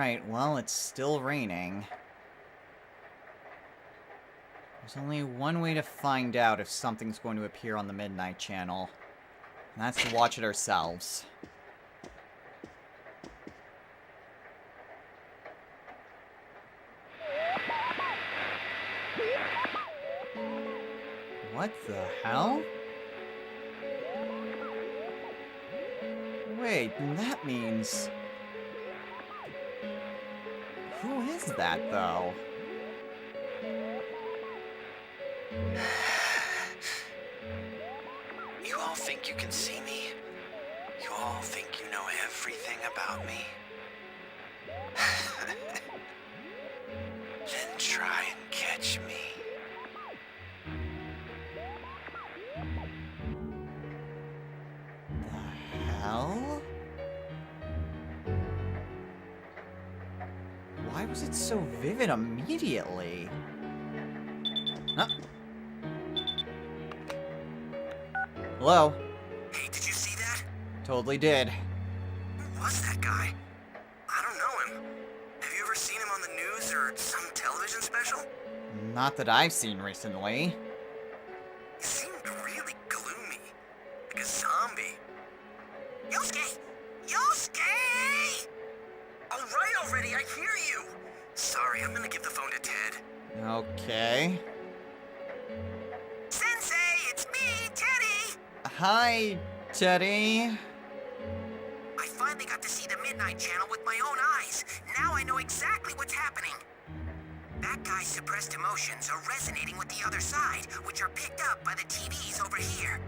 Alright, well, it's still raining. There's only one way to find out if something's going to appear on the Midnight Channel. And that's to watch it ourselves. What the hell? Wait, that means... Who is that, though? You all think you can see me? You all think you know everything about me? Then try and catch me. The hell? Why was it so vivid immediately? Huh? Hello? Hey, did you see that? Totally did. Who was that guy? I don't know him. Have you ever seen him on the news or some television special? Not that I've seen recently. He seemed really gloomy. Like a zombie. Yosuke! Yosuke! Alright already, I hear you! Sorry, I'm gonna give the phone to Ted. Okay. Sensei, it's me, Teddy! Hi, Teddy. I finally got to see the Midnight Channel with my own eyes. Now I know exactly what's happening. That guy's suppressed emotions are resonating with the other side, which are picked up by the TVs over here.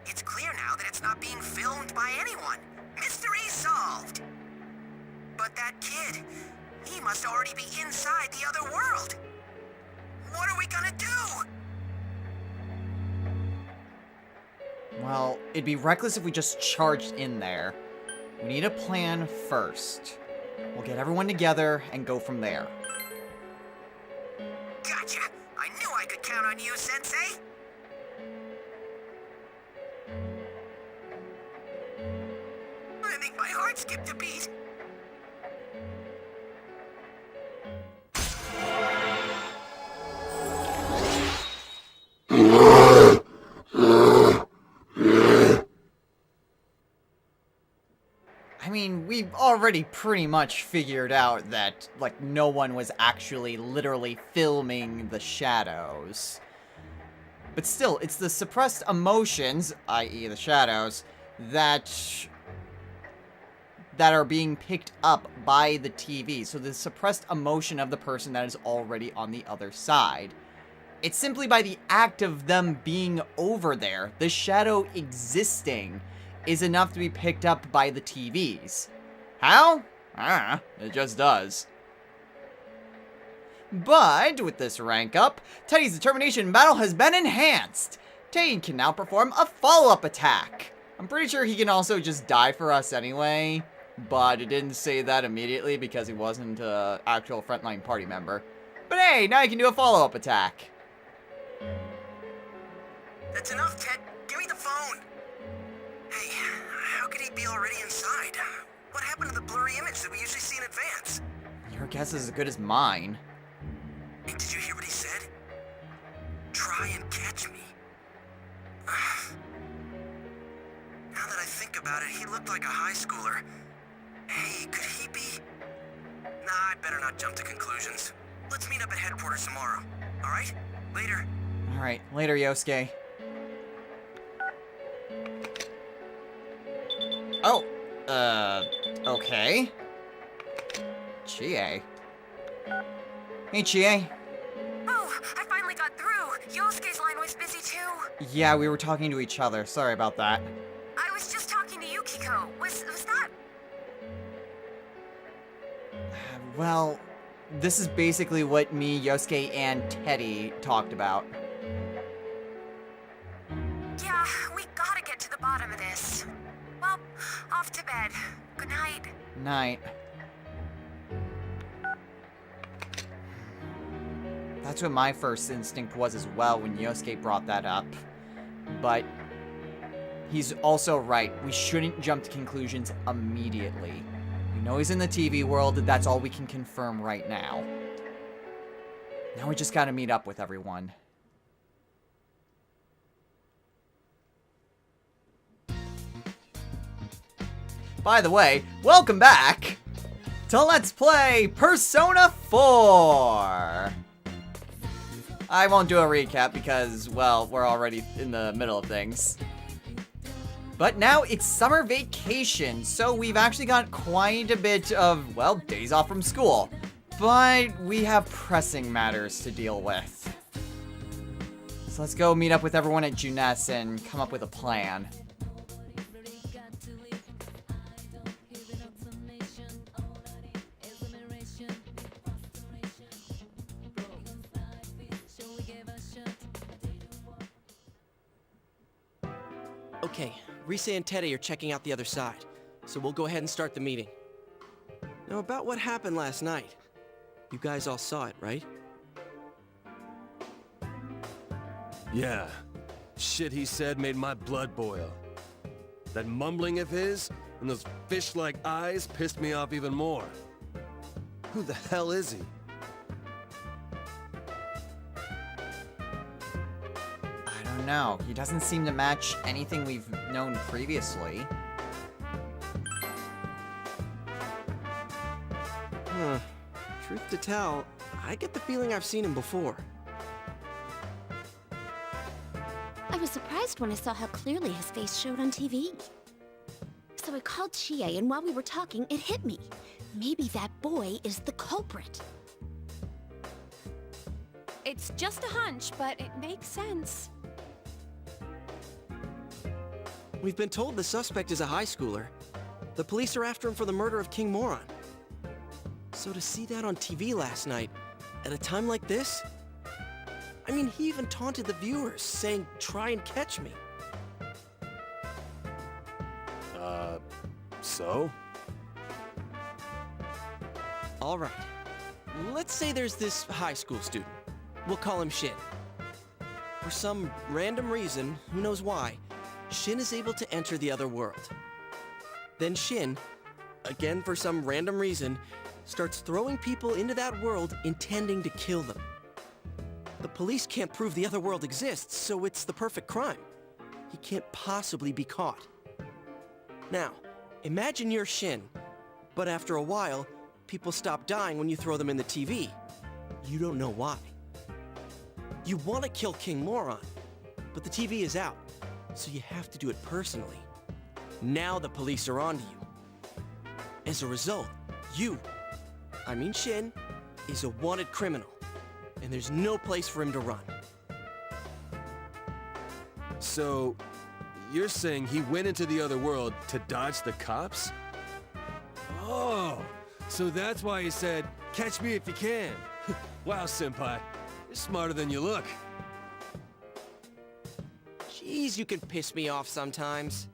It's clear now that it's not being filmed by anyone. Mystery solved. But that kid, he must already be inside the other world. What are we gonna do? Well, it'd be reckless if we just charged in there. We need a plan first. We'll get everyone together and go from there. Gotcha! I knew I could count on you, Sensei! I think my heart skipped a beat. I mean, we've already pretty much figured out that, like, no one was actually literally filming the shadows. But still, it's the suppressed emotions, i.e. the shadows, that are being picked up by the TV. So the suppressed emotion of the person that is already on the other side. It's simply by the act of them being over there, the shadow existing, is enough to be picked up by the TVs. How? It just does. But, with this rank up, Teddy's determination in battle has been enhanced. Teddy can now perform a follow-up attack. I'm pretty sure he can also just die for us anyway, but it didn't say that immediately because he wasn't an actual frontline party member. But hey, now he can do a follow-up attack. That's enough, Ted. Give me the phone. Hey, how could he be already inside? What happened to the blurry image that we usually see in advance? Your guess is as good as mine. Hey, did you hear what he said? Try and catch me. Now that I think about it, he looked like a high schooler. Hey, could he be? Nah, I better not jump to conclusions. Let's meet up at headquarters tomorrow. Alright? Later. Alright, later, Yosuke. Oh, okay. Chie. Hey, Chie. Oh, I finally got through. Yosuke's line was busy too. Yeah, we were talking to each other. Sorry about that. I was just talking to Yukiko. Was that? Well, this is basically what me, Yosuke, and Teddy talked about. Yeah, we gotta get to the bottom of this. Well, off to bed. Good night. Night. That's what my first instinct was as well when Yosuke brought that up. But he's also right. We shouldn't jump to conclusions immediately. We know he's in the TV world. That's all we can confirm right now. Now we just gotta meet up with everyone. By the way, welcome back to Let's Play Persona 4! I won't do a recap because, well, we're already in the middle of things. But now it's summer vacation, so we've actually got quite a bit of, well, days off from school. But we have pressing matters to deal with. So let's go meet up with everyone at Junes and come up with a plan. Okay, Rise and Teddy are checking out the other side, so we'll go ahead and start the meeting. Now, about what happened last night. You guys all saw it, right? Yeah. Shit he said made my blood boil. That mumbling of his and those fish-like eyes pissed me off even more. Who the hell is he? I don't know. He doesn't seem to match anything we've known previously. Huh. Truth to tell, I get the feeling I've seen him before. I was surprised when I saw how clearly his face showed on TV. So I called Chie, and while we were talking, it hit me. Maybe that boy is the culprit. It's just a hunch, but it makes sense. We've been told the suspect is a high schooler. The police are after him for the murder of King Moron. So to see that on TV last night, at a time like this? I mean, he even taunted the viewers, saying, "Try and catch me." So? All right. Let's say there's this high school student. We'll call him Shin. For some random reason, who knows why, Shin is able to enter the other world. Then Shin, again for some random reason, starts throwing people into that world intending to kill them. The police can't prove the other world exists, so it's the perfect crime. He can't possibly be caught. Now, imagine you're Shin, but after a while, people stop dying when you throw them in the TV. You don't know why. You want to kill King Moron, but the TV is out, so you have to do it personally. Now the police are onto you. As a result, Shin, is a wanted criminal, and there's no place for him to run. So, you're saying he went into the other world to dodge the cops? Oh, so that's why he said, "Catch me if you can." Wow, Senpai. You're smarter than you look. Jeez, you can piss me off sometimes.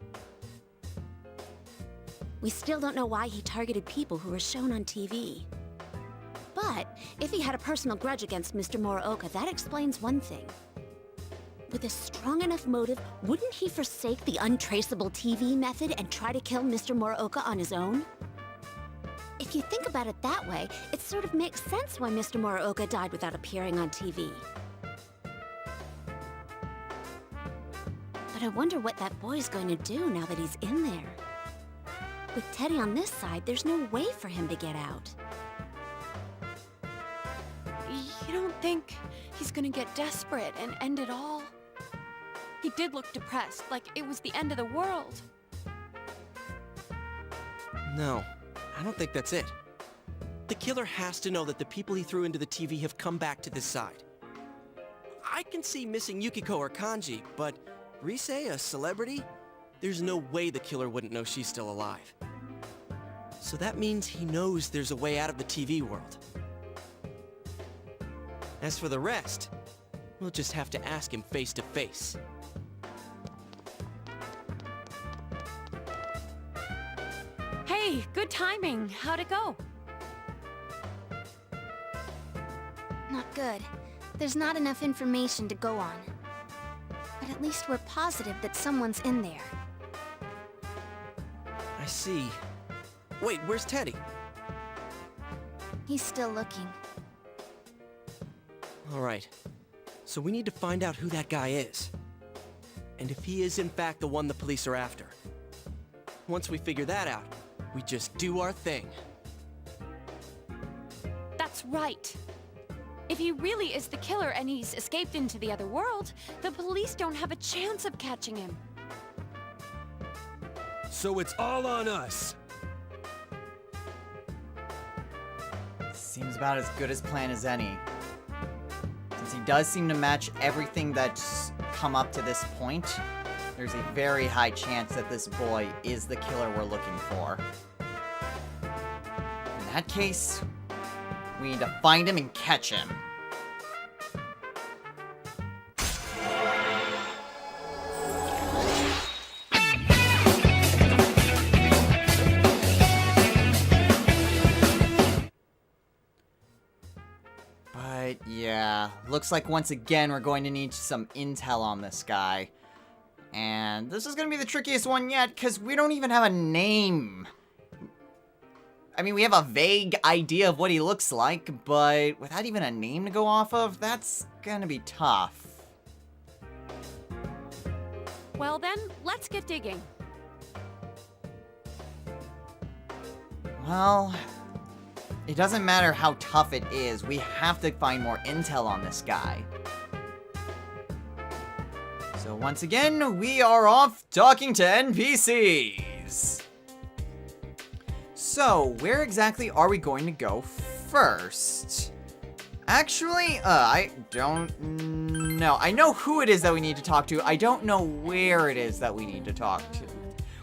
We still don't know why he targeted people who were shown on TV. But if he had a personal grudge against Mr. Morooka, that explains one thing. With a strong enough motive, wouldn't he forsake the untraceable TV method and try to kill Mr. Morooka on his own? If you think about it that way, it sort of makes sense why Mr. Morooka died without appearing on TV. But I wonder what that boy's going to do now that he's in there. With Teddy on this side, there's no way for him to get out. You don't think he's gonna get desperate and end it all? He did look depressed, like it was the end of the world. No, I don't think that's it. The killer has to know that the people he threw into the TV have come back to this side. I can see missing Yukiko or Kanji, but Rise, a celebrity? There's no way the killer wouldn't know she's still alive. So that means he knows there's a way out of the TV world. As for the rest, we'll just have to ask him face to face. Hey, good timing. How'd it go? Not good. There's not enough information to go on. But at least we're positive that someone's in there. I see. Wait, where's Teddy? He's still looking. All right. So we need to find out who that guy is. And if he is in fact the one the police are after. Once we figure that out, we just do our thing. That's right. If he really is the killer and he's escaped into the other world, the police don't have a chance of catching him. So it's all on us. Seems about as good as plan as any. Since he does seem to match everything that's come up to this point, there's a very high chance that this boy is the killer we're looking for. In that case, we need to find him and catch him. But yeah, looks like once again we're going to need some intel on this guy. And this is going to be the trickiest one yet, because we don't even have a name. I mean, we have a vague idea of what he looks like, but without even a name to go off of, that's gonna be tough. Well then, let's get digging. Well, it doesn't matter how tough it is, we have to find more intel on this guy. So once again, we are off talking to NPCs. So, where exactly are we going to go first? Actually, I don't know. I know who it is that we need to talk to. I don't know where it is that we need to talk to.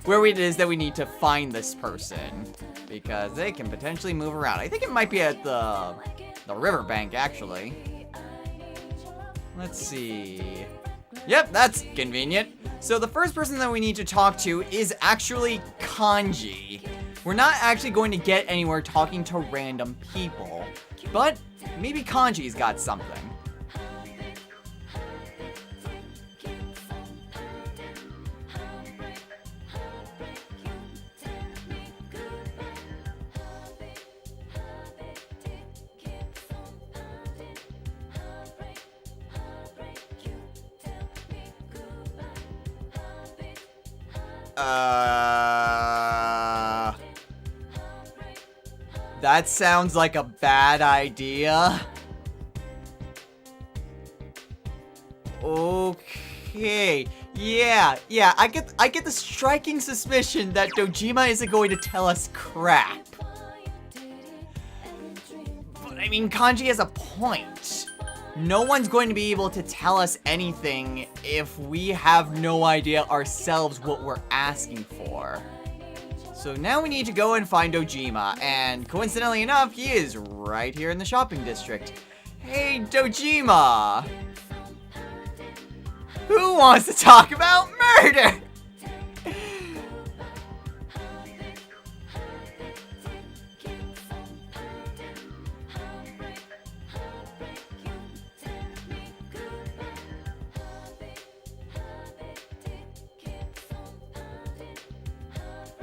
Where it is that we need to find this person. Because they can potentially move around. I think it might be at the riverbank, actually. Let's see. Yep, that's convenient. So the first person that we need to talk to is actually Kanji. We're not actually going to get anywhere talking to random people, but maybe Kanji's got something. That sounds like a bad idea. Okay. Yeah, I get the striking suspicion that Dojima isn't going to tell us crap. But I mean, Kanji has a point. No one's going to be able to tell us anything if we have no idea ourselves what we're asking for. So now we need to go and find Dojima, and coincidentally enough, he is right here in the shopping district. Hey, Dojima! Who wants to talk about murder?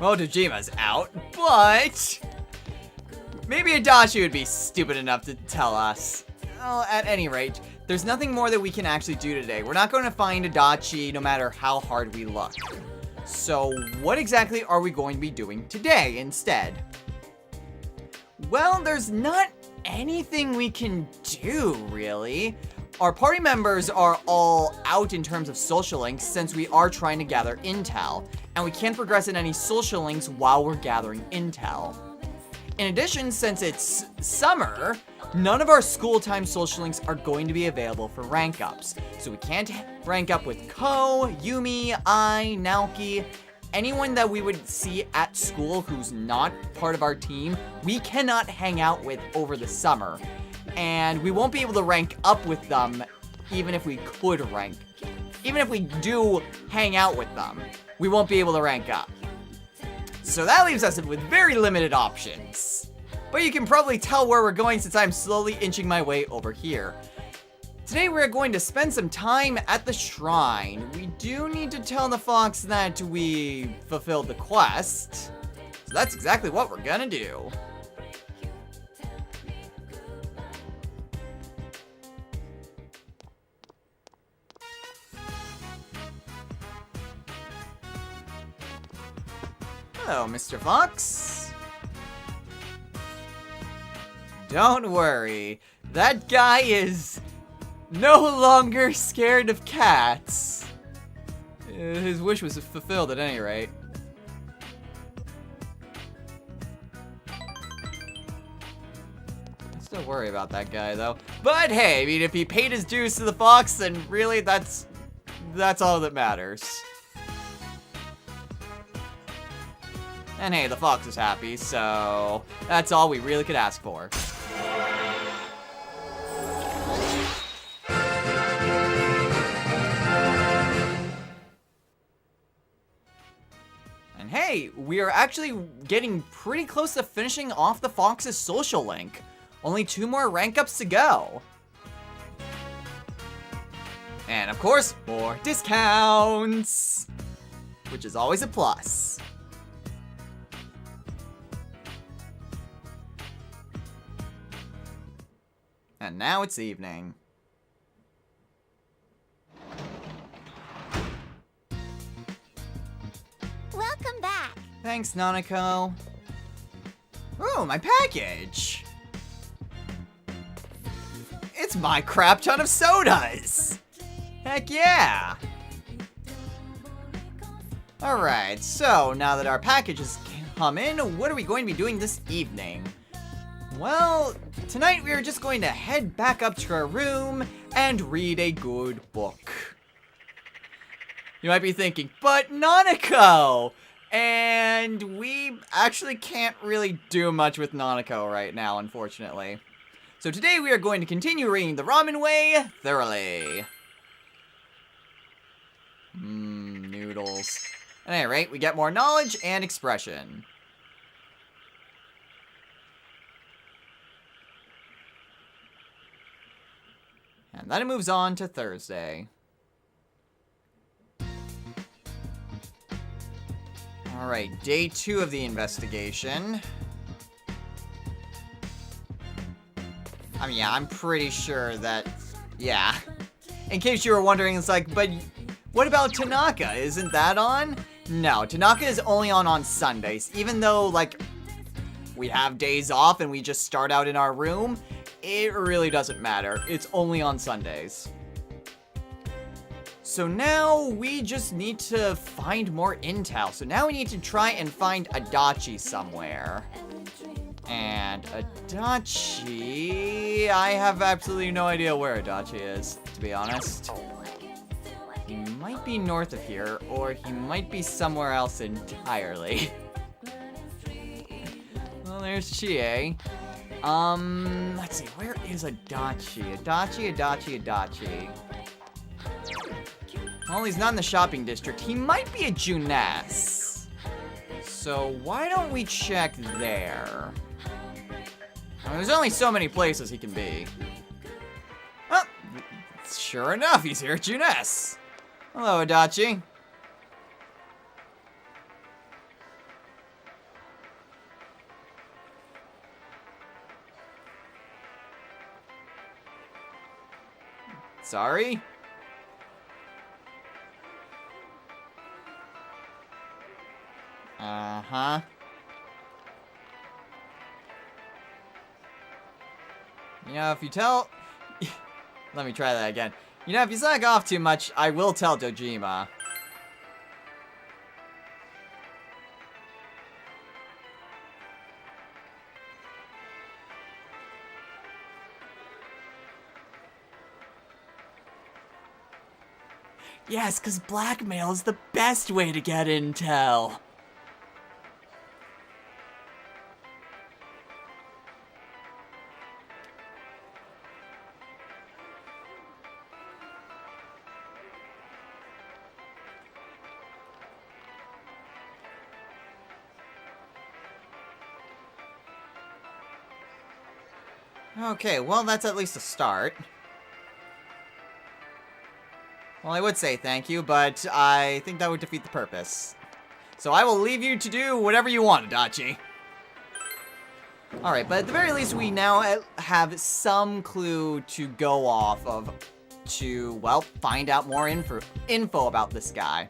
Well, Dojima's out, but maybe Adachi would be stupid enough to tell us. Well, at any rate, there's nothing more that we can actually do today. We're not going to find Adachi no matter how hard we look. So what exactly are we going to be doing today instead? Well, there's not anything we can do, really. Our party members are all out in terms of social links since we are trying to gather intel, and we can't progress in any social links while we're gathering intel. In addition, since it's summer, none of our school time social links are going to be available for rank ups. So we can't rank up with Ko, Yumi, I, Naoki, anyone that we would see at school who's not part of our team, we cannot hang out with over the summer. And we won't be able to rank up with them even if we could rank. Even if we do hang out with them, we won't be able to rank up. So that leaves us with very limited options. But you can probably tell where we're going since I'm slowly inching my way over here. Today we're going to spend some time at the shrine. We do need to tell the fox that we fulfilled the quest. that's exactly what we're gonna do. Hello, Mr. Fox. Don't worry, that guy is no longer scared of cats. His wish was fulfilled at any rate. I still worry about that guy though. But hey, I mean, if he paid his dues to the fox, then really that's all that matters. And hey, the fox is happy, so that's all we really could ask for. And hey, we are actually getting pretty close to finishing off the Fox's social link. Only 2 more rank ups to go. And of course, more discounts, which is always a plus. And now it's evening. Welcome back. Thanks, Nanako. Oh, my package! It's my crap ton of sodas! Heck yeah! Alright, so now that our package has come in, what are we going to be doing this evening? Well, tonight we are just going to head back up to our room and read a good book. You might be thinking, but Nanako! And we actually can't really do much with Nanako right now, unfortunately. So today we are going to continue reading The Ramen Way thoroughly. Noodles. At any rate, we get more knowledge and expression. And then it moves on to Thursday. Alright, day 2 of the investigation. I mean, yeah, I'm pretty sure that... Yeah. In case you were wondering, it's like, but what about Tanaka? Isn't that on? No, Tanaka is only on Sundays. Even though, like, we have days off and we just start out in our room, it really doesn't matter. It's only on Sundays. So now we just need to find more intel. So now we need to try and find Adachi somewhere. And Adachi... I have absolutely no idea where Adachi is, to be honest. He might be north of here, or he might be somewhere else entirely. Well, there's Chie. Let's see, where is Adachi? Adachi. Well, he's not in the shopping district. He might be at Junes. So why don't we check there? I mean, there's only so many places he can be. Oh, sure enough, he's here at Junes. Hello, Adachi. Sorry? Uh-huh. You know, if you tell... Let me try that again. You know, if you slack off too much, I will tell Dojima. Yes, because blackmail is the best way to get intel. Okay, well, that's at least a start. Well, I would say thank you, but I think that would defeat the purpose. So I will leave you to do whatever you want, Adachi. Alright, but at the very least, we now have some clue to go off of to, well, find out more info about this guy.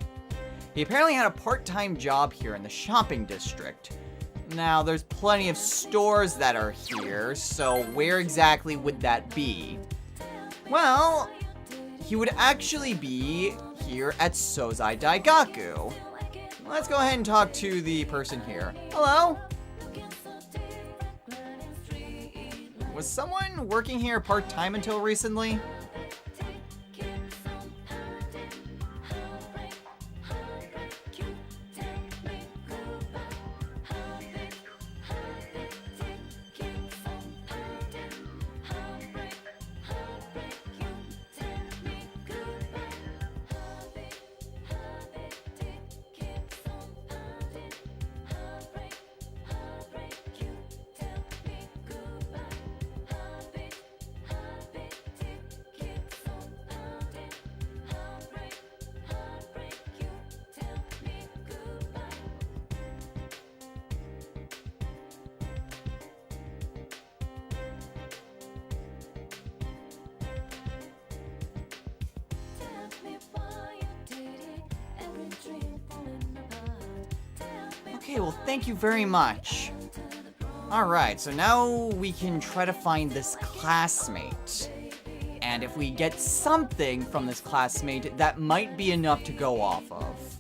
He apparently had a part-time job here in the shopping district. Now, there's plenty of stores that are here, so where exactly would that be? Well, he would actually be here at Sozai Daigaku. Let's go ahead and talk to the person here. Hello? Was someone working here part-time until recently? Okay, well, thank you very much. Alright, so now we can try to find this classmate. And if we get something from this classmate, that might be enough to go off of.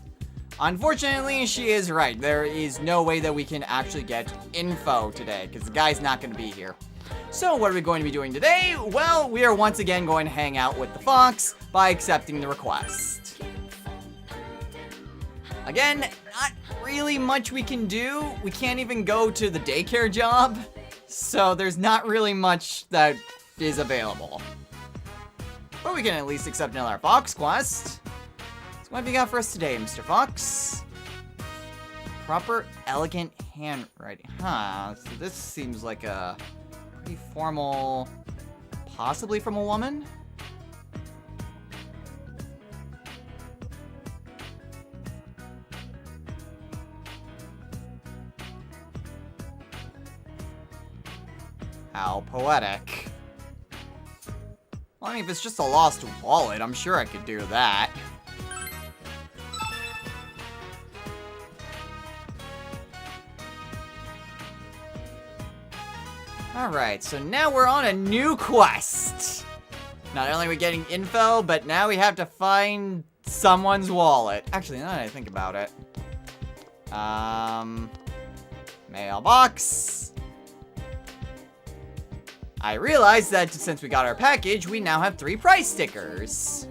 Unfortunately, she is right. There is no way that we can actually get info today, because the guy's not going to be here. So what are we going to be doing today? Well, we are once again going to hang out with the fox by accepting the request. Again, not really much we can do. We can't even go to the daycare job, so there's not really much that is available. But we can at least accept another fox quest. So what have you got for us today, Mr. Fox? Proper, elegant handwriting. Huh, so this seems like a pretty formal, possibly from a woman? How poetic. Well, I mean, if it's just a lost wallet, I'm sure I could do that. Alright, so now we're on a new quest. Not only are we getting info, but now we have to find someone's wallet. Actually, now that I think about it. Mailbox. I realized that since we got our package, we now have 3 price stickers.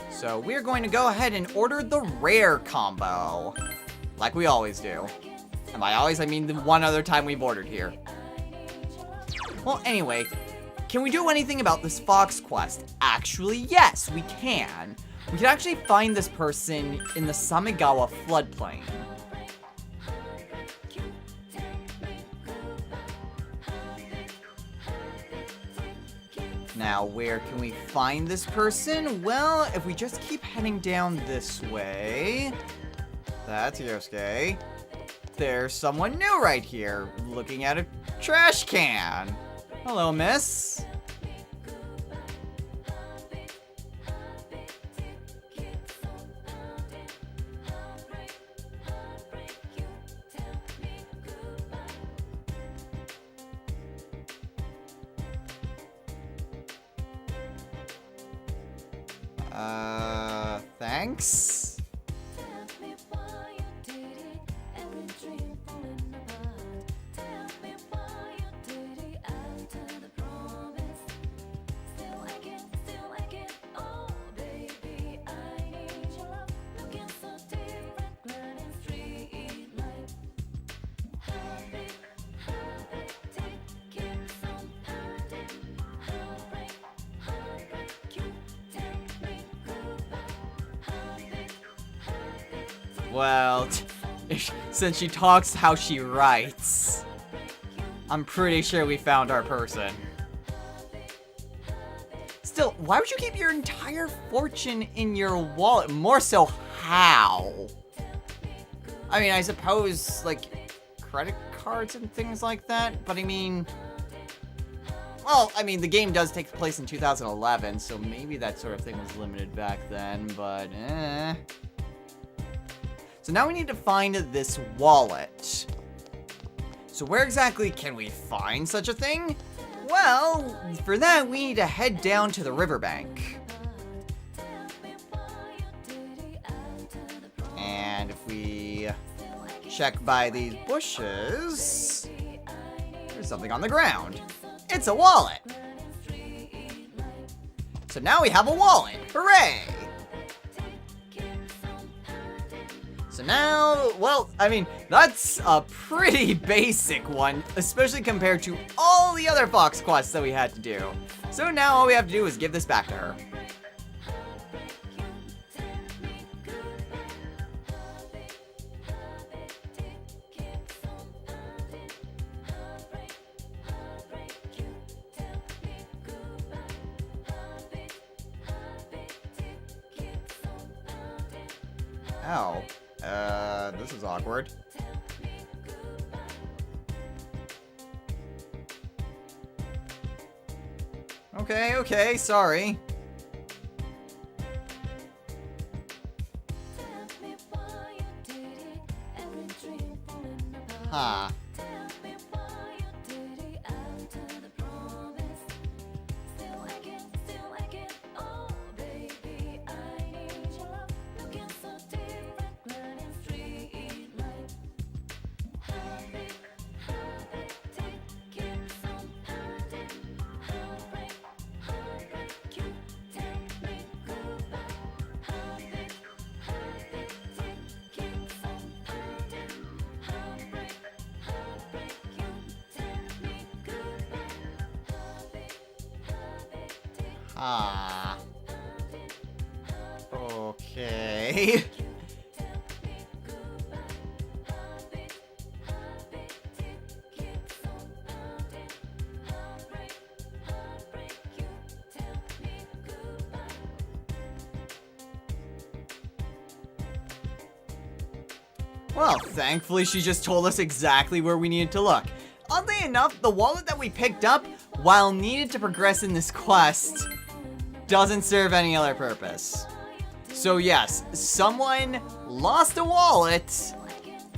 So we're going to go ahead and order the rare combo. Like we always do. And by always, I mean the one other time we've ordered here. Well, anyway, can we do anything about this fox quest? Actually, yes, we can. We can actually find this person in the Samigawa floodplain. Now, where can we find this person? Well, if we just keep heading down this way... That's Yosuke. There's someone new right here, looking at a trash can. Hello, miss. Thanks. Well, since she talks how she writes, I'm pretty sure we found our person. Still, why would you keep your entire fortune in your wallet? More so, how? I mean, I suppose, like, credit cards and things like that, but I mean... Well, I mean, the game does take place in 2011, so maybe that sort of thing was limited back then, but So now we need to find this wallet. So where exactly can we find such a thing? Well, for that, we need to head down to the riverbank. And if we check by these bushes, there's something on the ground. It's a wallet. So now we have a wallet. Hooray! So now, well, I mean, that's a pretty basic one, especially compared to all the other Fox quests that we had to do. So now all we have to do is give this back to her. Oh, this is awkward. Okay, sorry. Huh. Ah. Okay. Well, thankfully she just told us exactly where we needed to look. Oddly enough, the wallet that we picked up, while needed to progress in this quest, doesn't serve any other purpose. So yes, someone lost a wallet,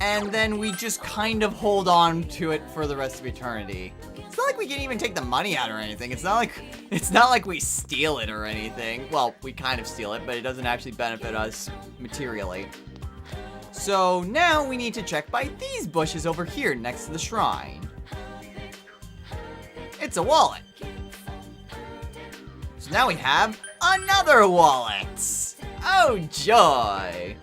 and then we just kind of hold on to it for the rest of eternity. It's not like we can even take the money out or anything. It's not like we steal it or anything. Well, we kind of steal it, but it doesn't actually benefit us materially. So now we need to check by these bushes over here next to the shrine. It's a wallet. So now we have another wallet. Oh joy.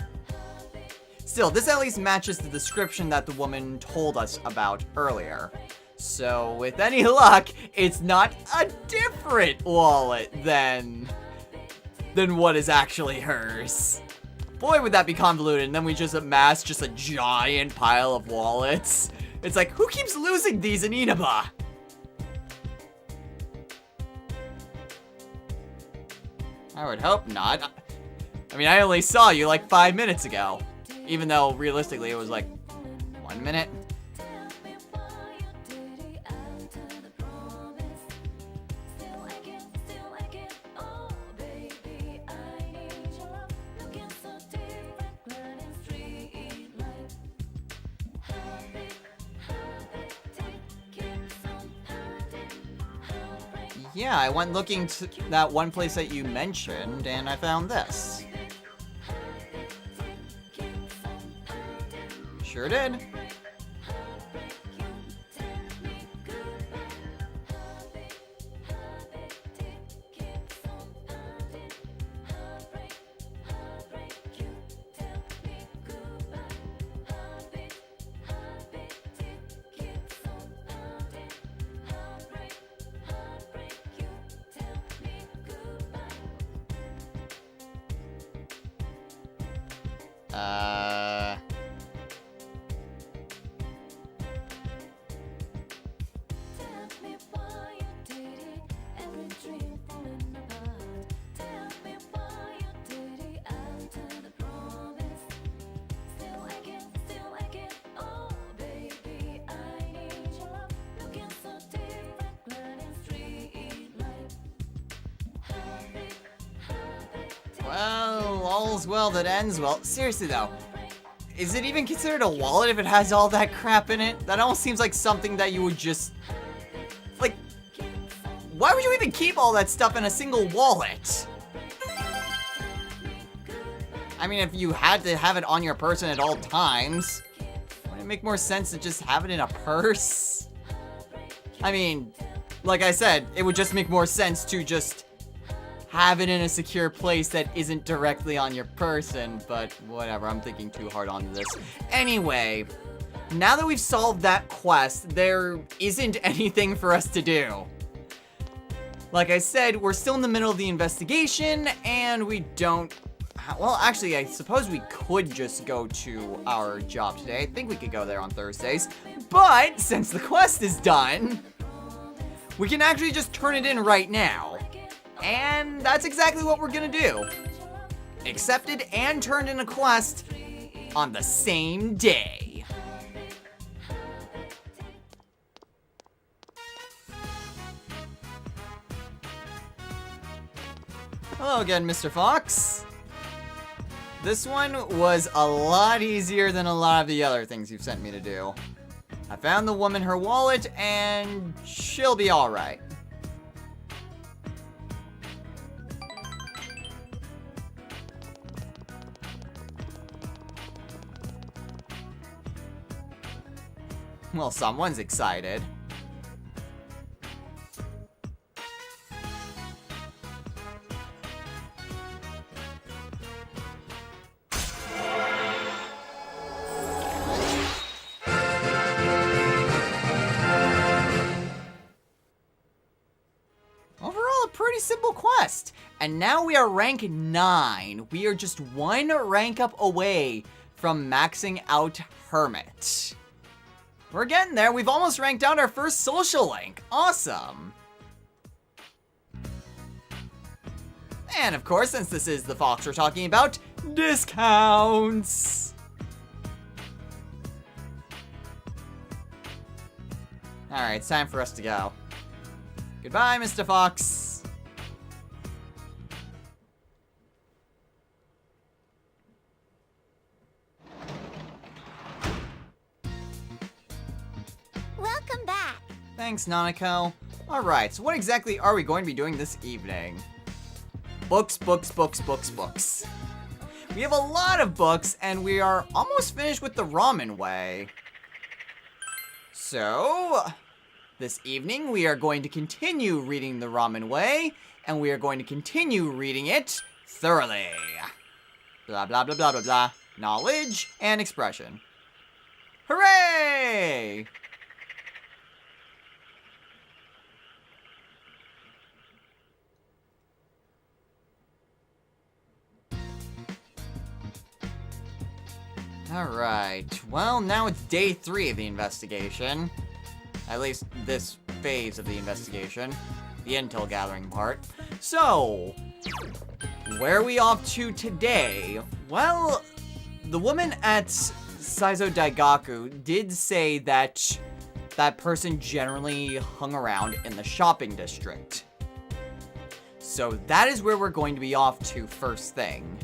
Still, this at least matches the description that the woman told us about earlier. So with any luck, it's not a different wallet than what is actually hers. Boy, would that be convoluted, and then we just amass just a giant pile of wallets. It's like, who keeps losing these in Inaba? I would hope not. I mean, I only saw you like 5 minutes ago. Even though, realistically, it was like 1 minute. Yeah, I went looking to that one place that you mentioned, and I found this. Sure did. Well, all's well that ends well. Seriously though, is it even considered a wallet if it has all that crap in it? That almost seems like something that you would just... Like, why would you even keep all that stuff in a single wallet? I mean, if you had to have it on your person at all times, wouldn't it make more sense to just have it in a purse? I mean, like I said, it would just make more sense to just have it in a secure place that isn't directly on your person, but whatever, I'm thinking too hard on this. Anyway, now that we've solved that quest, there isn't anything for us to do. Like I said, we're still in the middle of the investigation, and we don't... Well, actually, I suppose we could just go to our job today. I think we could go there on Thursdays. But, since the quest is done, we can actually just turn it in right now. And that's exactly what we're gonna do. Accepted and turned in a quest on the same day. Hello again, Mr. Fox. This one was a lot easier than a lot of the other things you've sent me to do. I found the woman her wallet, and she'll be alright. Well, someone's excited. Overall, a pretty simple quest. And now we are rank 9. We are just one rank up away from maxing out Hermit. We're getting there. We've almost ranked out our first social link. Awesome. And of course, since this is the Fox we're talking about, discounts. Alright, it's time for us to go. Goodbye, Mr. Fox. Welcome back. Thanks, Nanako. Alright, so what exactly are we going to be doing this evening? Books, books, books, books, books. We have a lot of books, and we are almost finished with the Ramen Way. So, this evening we are going to continue reading the Ramen Way, and we are going to continue reading it thoroughly. Blah, blah, blah, blah, blah, blah. Knowledge and expression. Hooray! Alright, well, now it's day 3 of the investigation. At least this phase of the investigation. The intel gathering part. So, where are we off to today? Well, the woman at Saizo Daigaku did say that that person generally hung around in the shopping district. So that is where we're going to be off to first thing.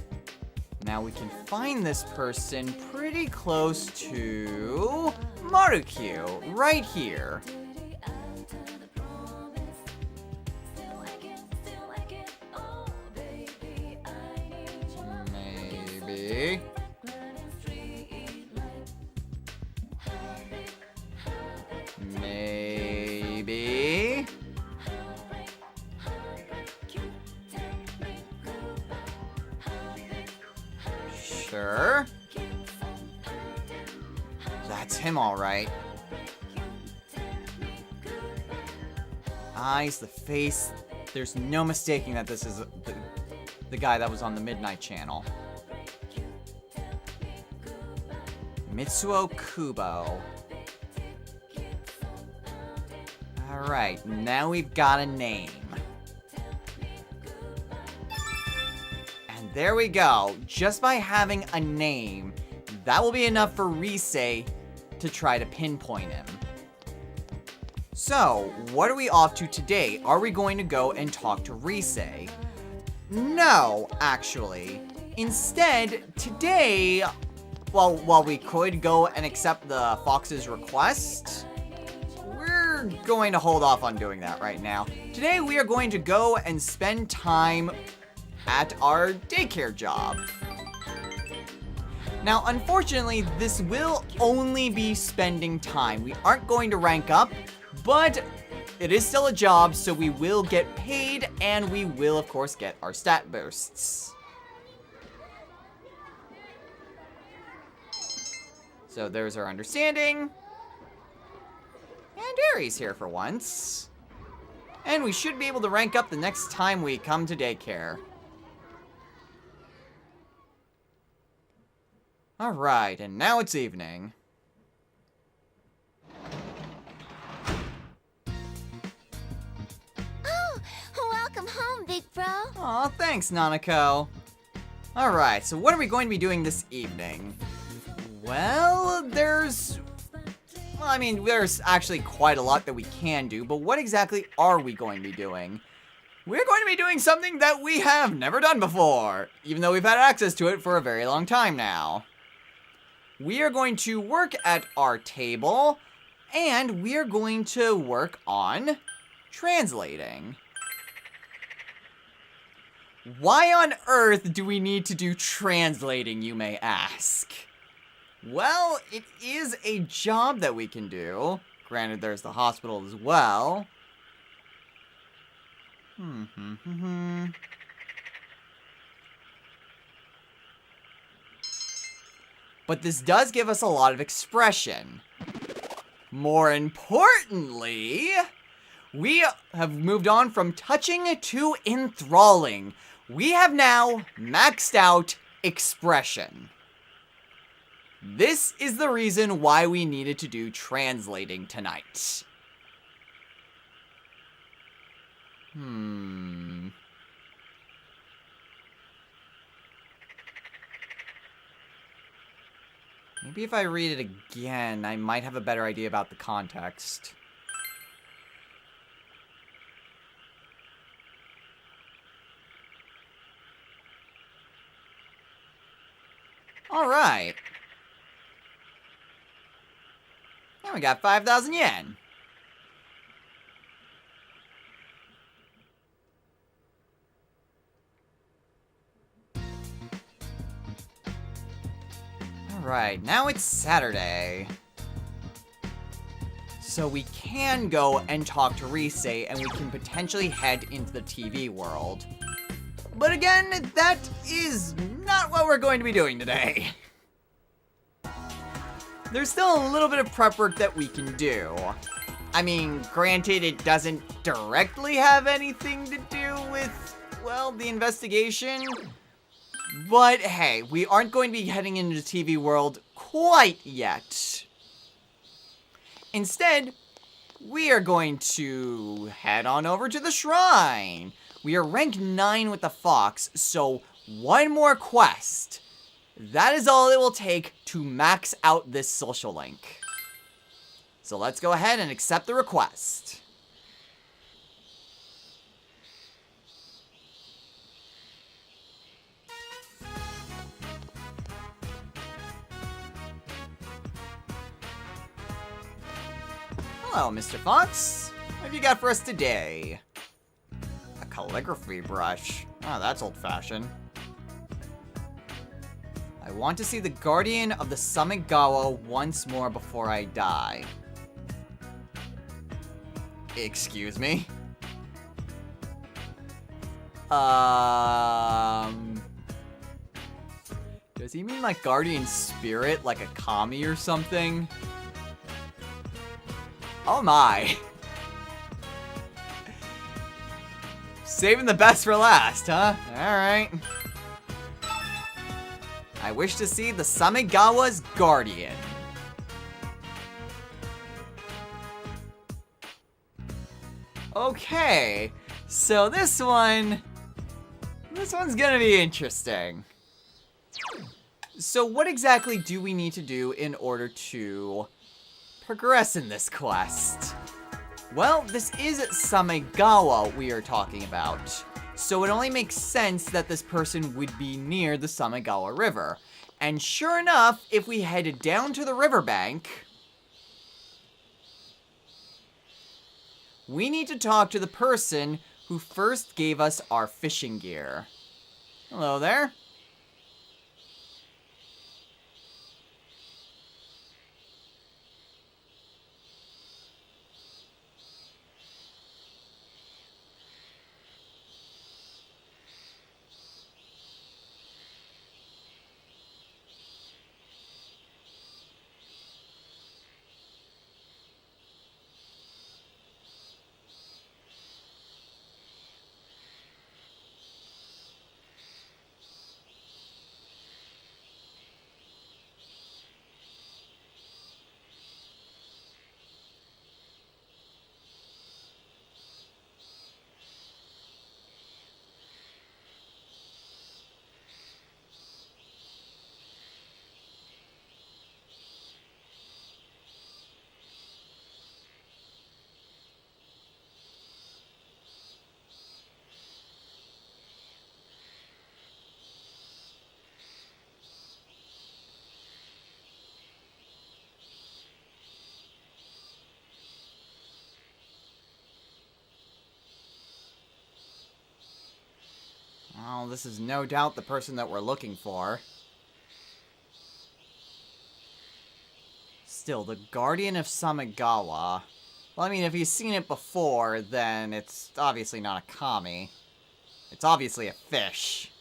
Now we can find this person pretty close to Marukyu, right here. Maybe. Maybe. Sure. That's him, all right. Eyes, the face. There's no mistaking that this is the guy that was on the Midnight Channel. Mitsuo Kubo. Alright, now we've got a name. And there we go. Just by having a name, that will be enough for Rise to try to pinpoint him. So, what are we off to today? Are we going to go and talk to Rise? No, actually. Instead, today, well, while we could go and accept the Fox's request, we're going to hold off on doing that right now. Today, we are going to go and spend time at our daycare job. Now, unfortunately, this will only be spending time. We aren't going to rank up, but it is still a job, so we will get paid, and we will, of course, get our stat boosts. So there's our understanding. And Aries here for once. And we should be able to rank up the next time we come to daycare. Alright, and now it's evening. Oh, welcome home, big bro. Aw, thanks, Nanako. Alright, so what are we going to be doing this evening? Well, there's actually quite a lot that we can do, but what exactly are we going to be doing? We're going to be doing something that we have never done before, even though we've had access to it for a very long time now. We are going to work at our table, and we are going to work on translating. Why on earth do we need to do translating, you may ask? Well, it is a job that we can do. Granted, there's the hospital as well. But this does give us a lot of expression. More importantly, we have moved on from touching to enthralling. We have now maxed out expression. This is the reason why we needed to do translating tonight. Maybe if I read it again, I might have a better idea about the context. Alright. Now we got 5,000 yen. Alright, now it's Saturday. So we can go and talk to Rise, and we can potentially head into the TV world. But again, that is not what we're going to be doing today. There's still a little bit of prep work that we can do. I mean, granted, it doesn't directly have anything to do with, well, the investigation. But hey, we aren't going to be heading into the TV world quite yet. Instead, we are going to head on over to the shrine. We are rank 9 with the Fox, so one more quest. That is all it will take to max out this social link. So let's go ahead and accept the request. Hello, Mr. Fox. What have you got for us today? A calligraphy brush. Oh, that's old-fashioned. I want to see the Guardian of the Samigawa once more before I die. Excuse me? Does he mean like guardian spirit, like a kami or something? Oh my. Saving the best for last, huh? Alright. I wish to see the Samigawa's Guardian. Okay, so this one's gonna be interesting. So what exactly do we need to do in order to progress in this quest? Well, this is Samigawa we are talking about. So it only makes sense that this person would be near the Samegawa River. And sure enough, if we headed down to the riverbank, we need to talk to the person who first gave us our fishing gear. Hello there. Well, this is no doubt the person that we're looking for. Still, the Guardian of Samegawa. Well, I mean, if you've seen it before, then it's obviously not a kami. It's obviously a fish.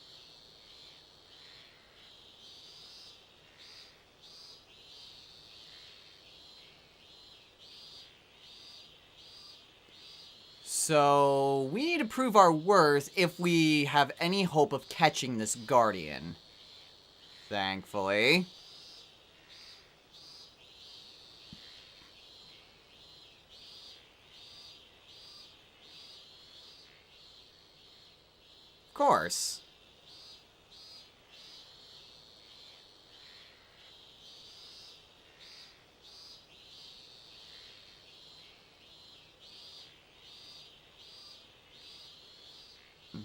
So, we need to prove our worth if we have any hope of catching this Guardian. Thankfully. Of course.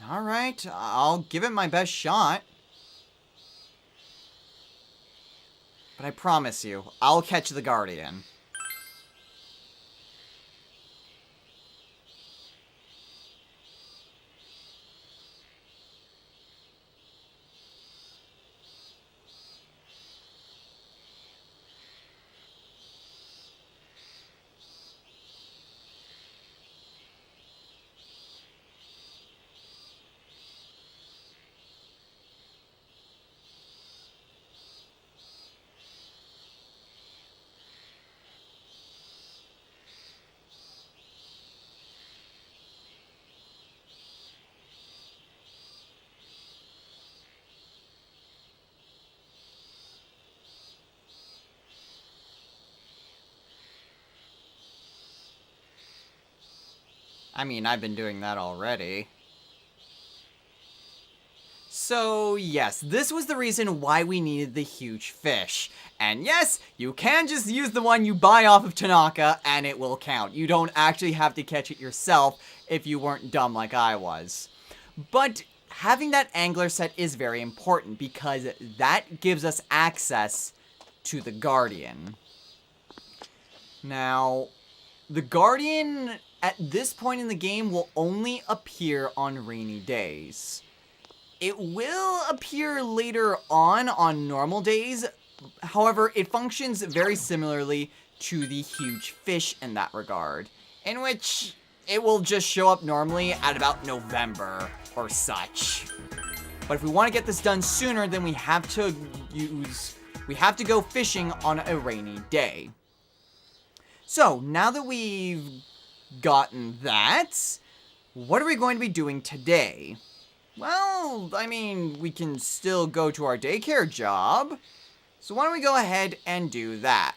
Alright, I'll give it my best shot. But I promise you, I'll catch the Guardian. I mean, I've been doing that already. So, yes, this was the reason why we needed the huge fish. And yes, you can just use the one you buy off of Tanaka, and it will count. You don't actually have to catch it yourself if you weren't dumb like I was. But having that angler set is very important, because that gives us access to the Guardian. Now, the Guardian at this point in the game will only appear on rainy days. It will appear later on normal days. However, it functions very similarly to the huge fish in that regard, in which it will just show up normally at about November or such. But if we want to get this done sooner, then we have to go fishing on a rainy day. So, now that we've gotten that, what are we going to be doing today? Well, I mean, we can still go to our daycare job. So why don't we go ahead and do that?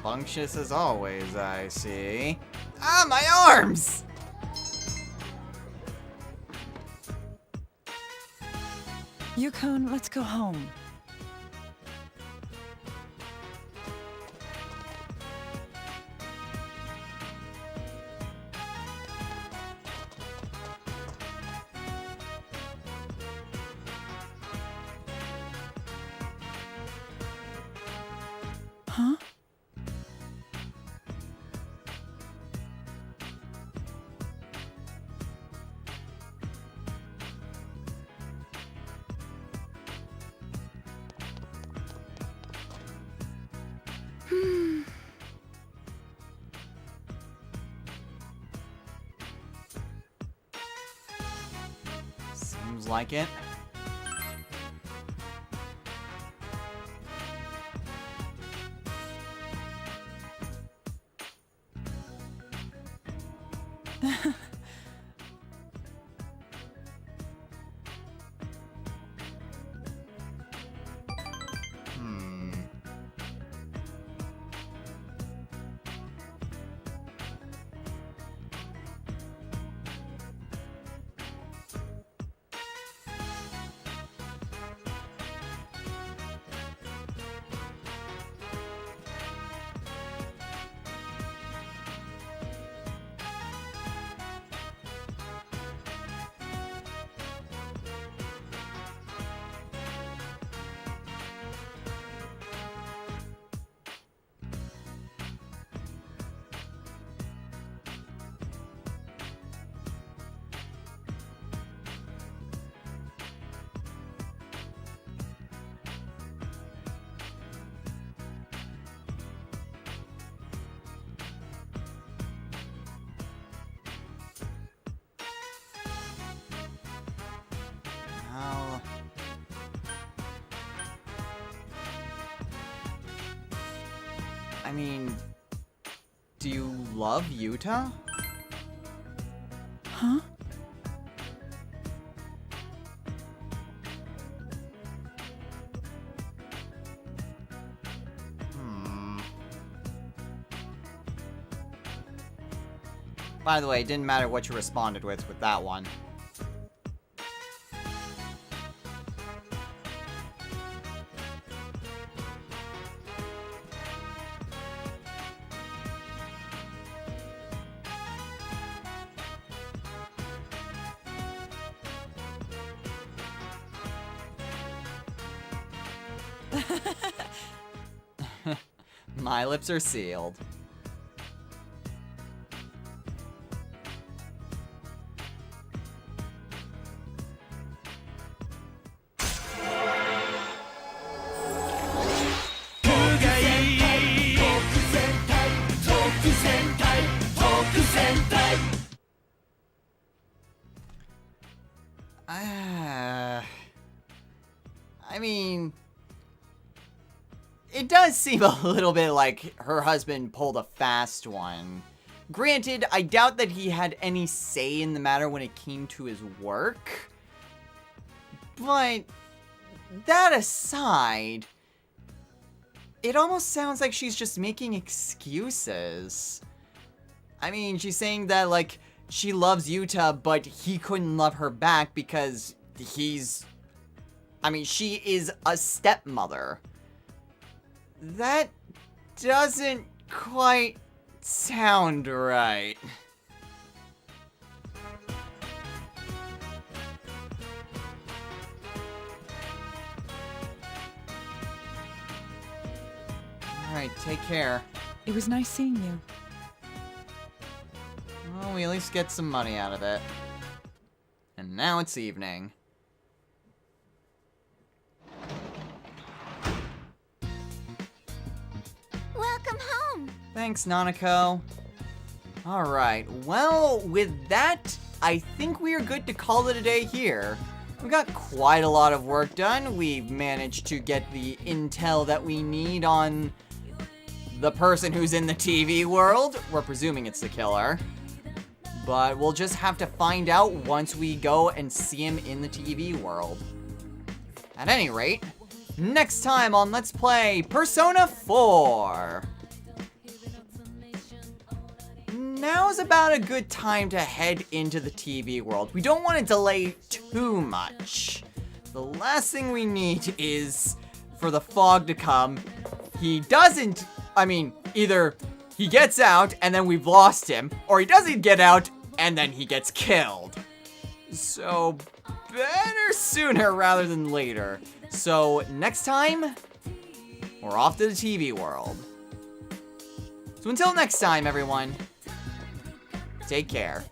Rambunctious as always, I see. Ah, my arms! Yukon, let's go home. Huh? Seems like it. Hmm. Well, I mean, do you love Utah? Huh? By the way, it didn't matter what you responded with that one. My lips are sealed. I mean, it does seem a little bit like her husband pulled a fast one. Granted, I doubt that he had any say in the matter when it came to his work. But that aside, it almost sounds like she's just making excuses. I mean, she's saying that, like, she loves Utah, but he couldn't love her back because he's... I mean, she is a stepmother. That doesn't quite sound right. Alright, take care. It was nice seeing you. Well, we at least get some money out of it. And now it's evening. Welcome home. Thanks, Nanako. Alright, well, with that, I think we are good to call it a day here. We got quite a lot of work done. We've managed to get the intel that we need on the person who's in the TV world. We're presuming it's the killer. But we'll just have to find out once we go and see him in the TV world. At any rate, next time on Let's Play Persona 4. now's about a good time to head into the TV world. We don't want to delay too much. The last thing we need is for the fog to come. He doesn't, either he gets out and then we've lost him, or he doesn't get out and then he gets killed. So, better sooner rather than later. So, next time, we're off to the TV world. So until next time, everyone, take care.